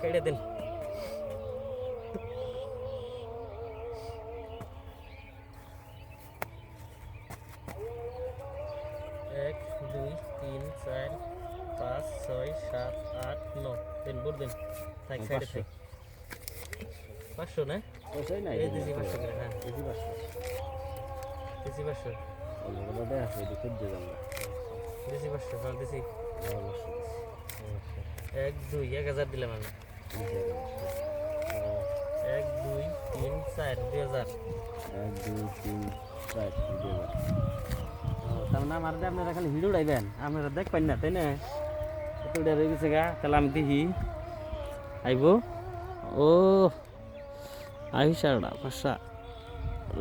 কেটে দিন। এক দুই তিন চার পাঁচ ছয় সাত আট নয় দিন বুট দিন থাক সাইডে থাক 500 না পয়সাই নাই এই দিছি 500 করে হ্যাঁ দিছি 500 দিছি 500 অলরেডি বাদে আছে এদিকে খুব দিই আমরা দিছি 500 হ্যাঁ দিছি 1 2 1000 দিলাম আমি 1 2 3 4 2000 1 2 3 4 2000 তার নাম আর আপনারা খালি ভিডিও উড়াইবেন আপনারা দেখবেন না তাই না এত উড়ে রয়ে গেছে গা তাহলে আমি দেখি আইব ও আইসাড়া ভাষা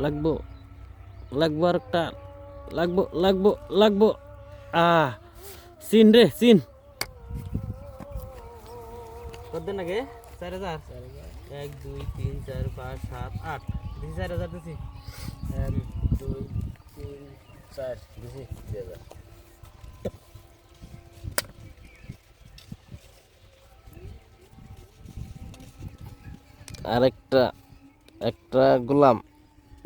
লাগবো লাগবো আর একটা লাগবো লাগবো লাগবো সিন রে সিন কত দিন আগে 4000 1 2 3 4 5 7 8 দিছি 4000 দিছি 1 2 3 4 দিছি 2000 আরেকটা একটা গোলাম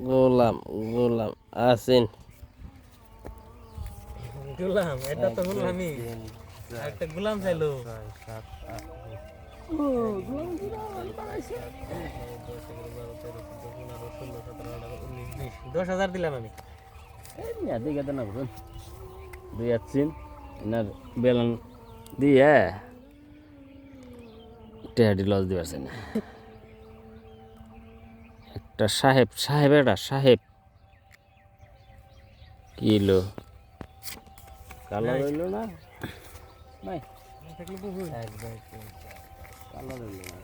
গোলাম গোলাম আসিন গুলাম এটা তো গুলামই একটা গুলাম চাইলো 10,000 দিলাম আমি দিকে দেন না বুঝুন দুই আছেন এনার বেলন দিয়ে টেহাডি লস দিবারছে না একটা সাহেব সাহেব এটা সাহেব কিলো কালো রইল না নাই থাকলে বহু একদম কালো রইল না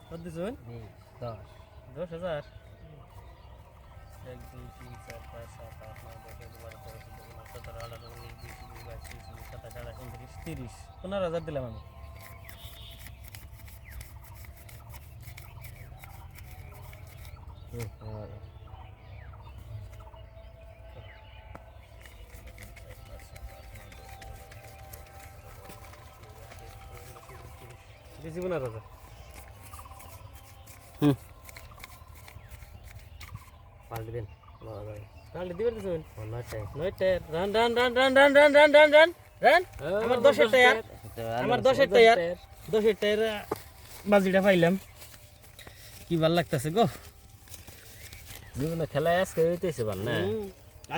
কত দিছুন 10 10,000 1 2 3 4 5 7 8 9 10 11 12 13 14 15 16 17 18 19 20 21 27 28 29 30 15,000 দিলাম আমি দিছি 15,000 পাল্টে দিন পাল্টে দিবেন দিছুন 9টা run run run run run run run run run run আমার 10 টায়ার আমার 10 টায়ার 10 টায়ার বাজিটা পাইলাম কি ভাল লাগতেছে গো বিভিন্ন খেলায় আজকে হইতেছে ভাল না